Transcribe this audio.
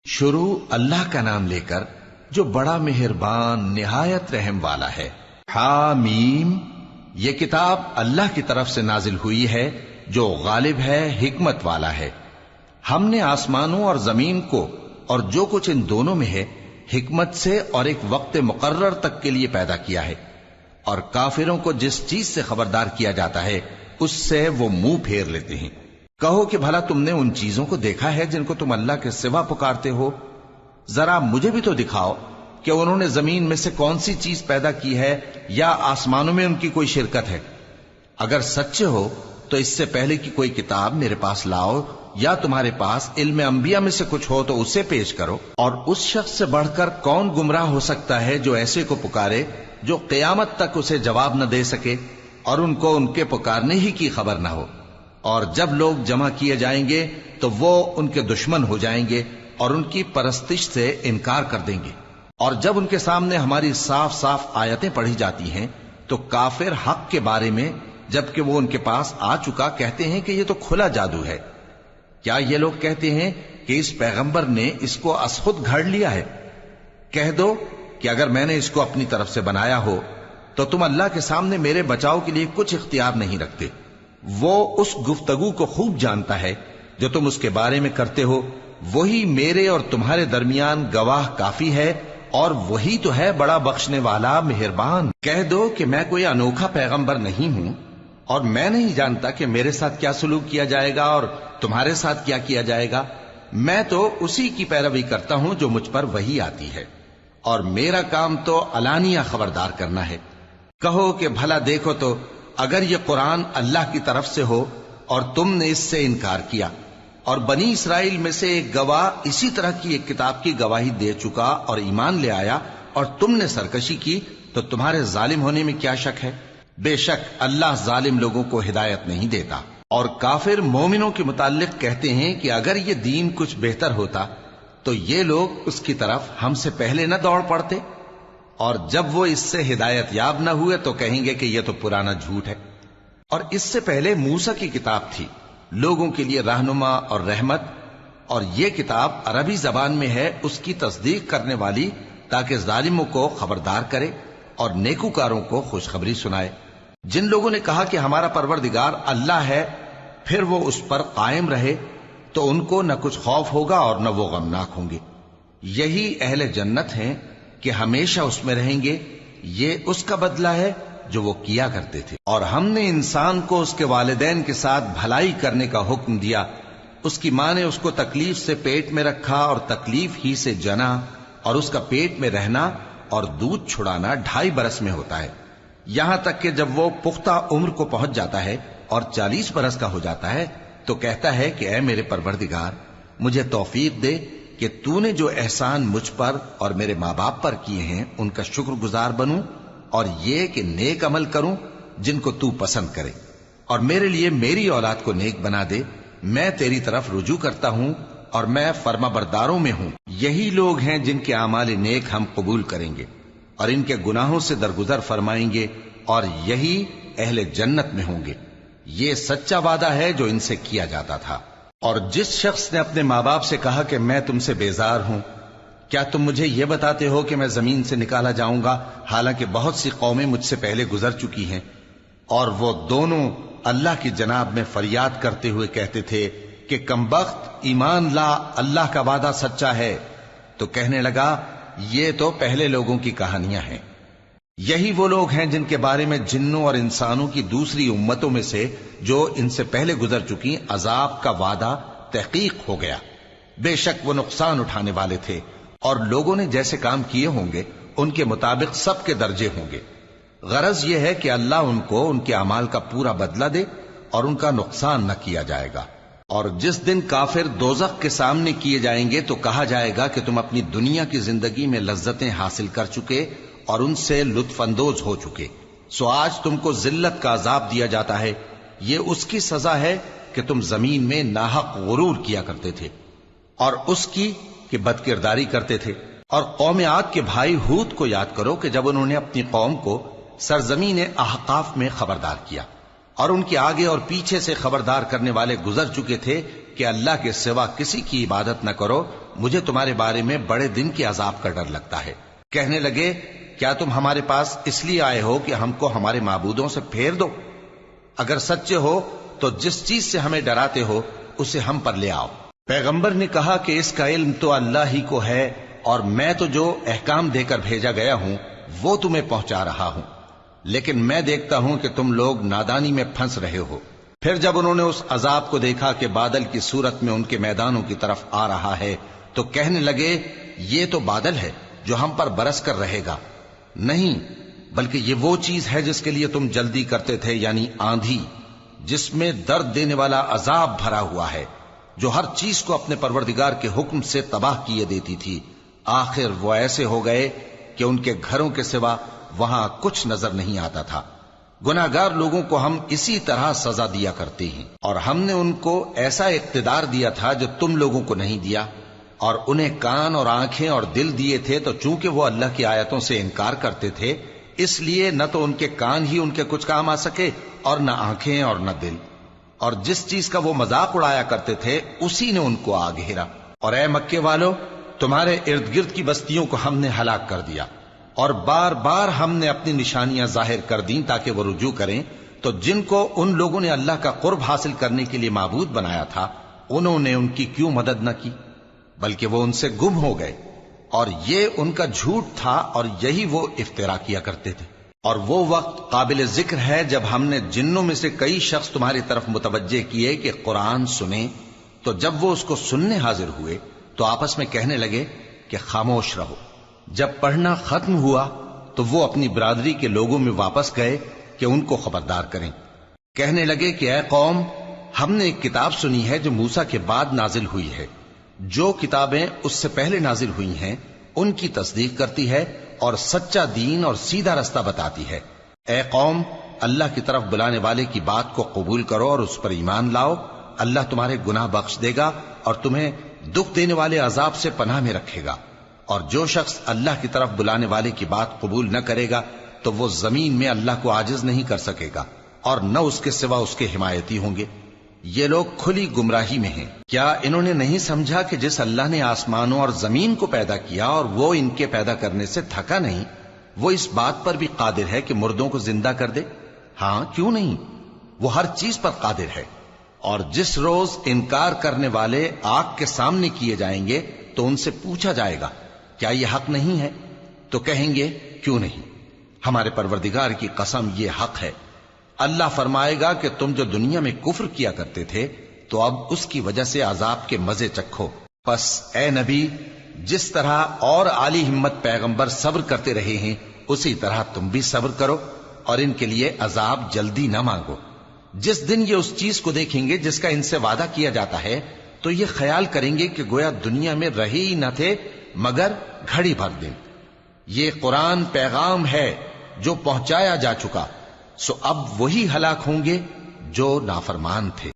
شروع اللہ کا نام لے کر جو بڑا مہربان نہایت رحم والا ہے۔ حامیم، یہ کتاب اللہ کی طرف سے نازل ہوئی ہے جو غالب ہے، حکمت والا ہے۔ ہم نے آسمانوں اور زمین کو اور جو کچھ ان دونوں میں ہے حکمت سے اور ایک وقت مقرر تک کے لیے پیدا کیا ہے، اور کافروں کو جس چیز سے خبردار کیا جاتا ہے اس سے وہ منہ پھیر لیتے ہیں۔ کہو کہ بھلا تم نے ان چیزوں کو دیکھا ہے جن کو تم اللہ کے سوا پکارتے ہو؟ ذرا مجھے بھی تو دکھاؤ کہ انہوں نے زمین میں سے کون سی چیز پیدا کی ہے یا آسمانوں میں ان کی کوئی شرکت ہے؟ اگر سچے ہو تو اس سے پہلے کی کوئی کتاب میرے پاس لاؤ، یا تمہارے پاس علم انبیاء میں سے کچھ ہو تو اسے پیش کرو۔ اور اس شخص سے بڑھ کر کون گمراہ ہو سکتا ہے جو ایسے کو پکارے جو قیامت تک اسے جواب نہ دے سکے اور ان کو ان کے پکارنے ہی کی خبر نہ ہو۔ اور جب لوگ جمع کیے جائیں گے تو وہ ان کے دشمن ہو جائیں گے اور ان کی پرستش سے انکار کر دیں گے۔ اور جب ان کے سامنے ہماری صاف صاف آیتیں پڑھی جاتی ہیں تو کافر حق کے بارے میں جبکہ وہ ان کے پاس آ چکا کہتے ہیں کہ یہ تو کھلا جادو ہے۔ کیا یہ لوگ کہتے ہیں کہ اس پیغمبر نے اس کو از خود گھڑ لیا ہے؟ کہہ دو کہ اگر میں نے اس کو اپنی طرف سے بنایا ہو تو تم اللہ کے سامنے میرے بچاؤ کے لیے کچھ اختیار نہیں رکھتے۔ وہ اس گفتگو کو خوب جانتا ہے جو تم اس کے بارے میں کرتے ہو، وہی میرے اور تمہارے درمیان گواہ کافی ہے، اور وہی تو ہے بڑا بخشنے والا مہربان۔ کہہ دو کہ میں کوئی انوکھا پیغمبر نہیں ہوں، اور میں نہیں جانتا کہ میرے ساتھ کیا سلوک کیا جائے گا اور تمہارے ساتھ کیا کیا جائے گا۔ میں تو اسی کی پیروی کرتا ہوں جو مجھ پر وحی آتی ہے، اور میرا کام تو علانیہ خبردار کرنا ہے۔ کہو کہ بھلا دیکھو تو اگر یہ قرآن اللہ کی طرف سے ہو اور تم نے اس سے انکار کیا، اور بنی اسرائیل میں سے ایک گواہ اسی طرح کی ایک کتاب کی گواہی دے چکا اور ایمان لے آیا، اور تم نے سرکشی کی، تو تمہارے ظالم ہونے میں کیا شک ہے؟ بے شک اللہ ظالم لوگوں کو ہدایت نہیں دیتا۔ اور کافر مومنوں کے متعلق کہتے ہیں کہ اگر یہ دین کچھ بہتر ہوتا تو یہ لوگ اس کی طرف ہم سے پہلے نہ دوڑ پڑتے، اور جب وہ اس سے ہدایت یاب نہ ہوئے تو کہیں گے کہ یہ تو پرانا جھوٹ ہے۔ اور اس سے پہلے موسیٰ کی کتاب تھی، لوگوں کے لیے رہنما اور رحمت، اور یہ کتاب عربی زبان میں ہے اس کی تصدیق کرنے والی، تاکہ ظالموں کو خبردار کرے اور نیکوکاروں کو خوشخبری سنائے۔ جن لوگوں نے کہا کہ ہمارا پروردگار اللہ ہے، پھر وہ اس پر قائم رہے تو ان کو نہ کچھ خوف ہوگا اور نہ وہ غمناک ہوں گے۔ یہی اہل جنت ہیں کہ ہمیشہ اس میں رہیں گے، یہ اس کا بدلہ ہے جو وہ کیا کرتے تھے۔ اور ہم نے انسان کو اس کے والدین کے ساتھ بھلائی کرنے کا حکم دیا۔ اس کی ماں نے اس کو تکلیف سے پیٹ میں رکھا اور تکلیف ہی سے جنا، اور اس کا پیٹ میں رہنا اور دودھ چھڑانا 2.5 برس میں ہوتا ہے، یہاں تک کہ جب وہ پختہ عمر کو پہنچ جاتا ہے اور 40 برس کا ہو جاتا ہے تو کہتا ہے کہ اے میرے پروردگار، مجھے توفیق دے کہ تو نے جو احسان مجھ پر اور میرے ماں باپ پر کیے ہیں ان کا شکر گزار بنوں، اور یہ کہ نیک عمل کروں جن کو تو پسند کرے، اور میرے لیے میری اولاد کو نیک بنا دے۔ میں تیری طرف رجوع کرتا ہوں اور میں فرما برداروں میں ہوں۔ یہی لوگ ہیں جن کے اعمال نیک ہم قبول کریں گے اور ان کے گناہوں سے درگزر فرمائیں گے، اور یہی اہل جنت میں ہوں گے۔ یہ سچا وعدہ ہے جو ان سے کیا جاتا تھا۔ اور جس شخص نے اپنے ماں باپ سے کہا کہ میں تم سے بیزار ہوں، کیا تم مجھے یہ بتاتے ہو کہ میں زمین سے نکالا جاؤں گا، حالانکہ بہت سی قومیں مجھ سے پہلے گزر چکی ہیں؟ اور وہ دونوں اللہ کی جناب میں فریاد کرتے ہوئے کہتے تھے کہ کمبخت، ایمان لا، اللہ کا وعدہ سچا ہے۔ تو کہنے لگا یہ تو پہلے لوگوں کی کہانیاں ہیں۔ یہی وہ لوگ ہیں جن کے بارے میں جنوں اور انسانوں کی دوسری امتوں میں سے جو ان سے پہلے گزر چکی عذاب کا وعدہ تحقیق ہو گیا۔ بے شک وہ نقصان اٹھانے والے تھے، اور لوگوں نے جیسے کام کیے ہوں گے ان کے مطابق سب کے درجے ہوں گے۔ غرض یہ ہے کہ اللہ ان کو ان کے اعمال کا پورا بدلہ دے اور ان کا نقصان نہ کیا جائے گا۔ اور جس دن کافر دوزخ کے سامنے کیے جائیں گے تو کہا جائے گا کہ تم اپنی دنیا کی زندگی میں لذتیں حاصل کر چکے اور ان سے لطف اندوز ہو چکے، سو آج تم کو ذلت کا عذاب دیا جاتا ہے۔ یہ اس کی سزا ہے کہ تم زمین میں ناحق غرور کیا کرتے تھے، اور اس کی کہ بد کرداری کرتے تھے۔ اور قوم عاد کے بھائی ہود کو یاد کرو کہ جب انہوں نے اپنی قوم کو سرزمین احقاف میں خبردار کیا اور ان کے آگے اور پیچھے سے خبردار کرنے والے گزر چکے تھے کہ اللہ کے سوا کسی کی عبادت نہ کرو، مجھے تمہارے بارے میں بڑے دن کے عذاب کا ڈر لگتا ہے۔ کہنے لگے کیا تم ہمارے پاس اس لیے آئے ہو کہ ہم کو ہمارے معبودوں سے پھیر دو؟ اگر سچے ہو تو جس چیز سے ہمیں ڈراتے ہو اسے ہم پر لے آؤ۔ پیغمبر نے کہا کہ اس کا علم تو اللہ ہی کو ہے، اور میں تو جو احکام دے کر بھیجا گیا ہوں وہ تمہیں پہنچا رہا ہوں، لیکن میں دیکھتا ہوں کہ تم لوگ نادانی میں پھنس رہے ہو۔ پھر جب انہوں نے اس عذاب کو دیکھا کہ بادل کی صورت میں ان کے میدانوں کی طرف آ رہا ہے تو کہنے لگے یہ تو بادل ہے جو ہم پر برس کر رہے گا۔ نہیں، بلکہ یہ وہ چیز ہے جس کے لیے تم جلدی کرتے تھے، یعنی آندھی، جس میں درد دینے والا عذاب بھرا ہوا ہے، جو ہر چیز کو اپنے پروردگار کے حکم سے تباہ کیے دیتی تھی۔ آخر وہ ایسے ہو گئے کہ ان کے گھروں کے سوا وہاں کچھ نظر نہیں آتا تھا۔ گناہگار لوگوں کو ہم اسی طرح سزا دیا کرتے ہیں، اور ہم نے ان کو ایسا اقتدار دیا تھا جو تم لوگوں کو نہیں دیا، اور انہیں کان اور آنکھیں اور دل دیے تھے، تو چونکہ وہ اللہ کی آیتوں سے انکار کرتے تھے اس لیے نہ تو ان کے کان ہی ان کے کچھ کام آ سکے اور نہ آنکھیں اور نہ دل، اور جس چیز کا وہ مذاق اڑایا کرتے تھے اسی نے ان کو آ گھیرا۔ اور اے مکے والو، تمہارے ارد گرد کی بستیوں کو ہم نے ہلاک کر دیا، اور بار بار ہم نے اپنی نشانیاں ظاہر کر دیں تاکہ وہ رجوع کریں، تو جن کو ان لوگوں نے اللہ کا قرب حاصل کرنے کے لیے معبود بنایا تھا انہوں نے ان کی کیوں مدد نہ کی، بلکہ وہ ان سے گم ہو گئے، اور یہ ان کا جھوٹ تھا اور یہی وہ افترا کیا کرتے تھے۔ اور وہ وقت قابل ذکر ہے جب ہم نے جنوں میں سے کئی شخص تمہاری طرف متوجہ کیے کہ قرآن سنیں، تو جب وہ اس کو سننے حاضر ہوئے تو آپس میں کہنے لگے کہ خاموش رہو۔ جب پڑھنا ختم ہوا تو وہ اپنی برادری کے لوگوں میں واپس گئے کہ ان کو خبردار کریں۔ کہنے لگے کہ اے قوم، ہم نے ایک کتاب سنی ہے جو موسیٰ کے بعد نازل ہوئی ہے، جو کتابیں اس سے پہلے نازل ہوئی ہیں ان کی تصدیق کرتی ہے اور سچا دین اور سیدھا رستہ بتاتی ہے۔ اے قوم، اللہ کی طرف بلانے والے کی بات کو قبول کرو اور اس پر ایمان لاؤ، اللہ تمہارے گناہ بخش دے گا اور تمہیں دکھ دینے والے عذاب سے پناہ میں رکھے گا۔ اور جو شخص اللہ کی طرف بلانے والے کی بات قبول نہ کرے گا تو وہ زمین میں اللہ کو عاجز نہیں کر سکے گا، اور نہ اس کے سوا اس کے حمایتی ہوں گے۔ یہ لوگ کھلی گمراہی میں ہیں۔ کیا انہوں نے نہیں سمجھا کہ جس اللہ نے آسمانوں اور زمین کو پیدا کیا اور وہ ان کے پیدا کرنے سے تھکا نہیں، وہ اس بات پر بھی قادر ہے کہ مردوں کو زندہ کر دے؟ ہاں، کیوں نہیں، وہ ہر چیز پر قادر ہے۔ اور جس روز انکار کرنے والے آگ کے سامنے کیے جائیں گے تو ان سے پوچھا جائے گا کیا یہ حق نہیں ہے؟ تو کہیں گے کیوں نہیں، ہمارے پروردگار کی قسم یہ حق ہے۔ اللہ فرمائے گا کہ تم جو دنیا میں کفر کیا کرتے تھے تو اب اس کی وجہ سے عذاب کے مزے چکھو۔ پس اے نبی، جس طرح اور عالی ہمت پیغمبر صبر کرتے رہے ہیں اسی طرح تم بھی صبر کرو، اور ان کے لیے عذاب جلدی نہ مانگو۔ جس دن یہ اس چیز کو دیکھیں گے جس کا ان سے وعدہ کیا جاتا ہے تو یہ خیال کریں گے کہ گویا دنیا میں رہے ہی نہ تھے مگر گھڑی بھر دن۔ یہ قرآن پیغام ہے جو پہنچایا جا چکا، سو اب وہی ہلاک ہوں گے جو نافرمان تھے۔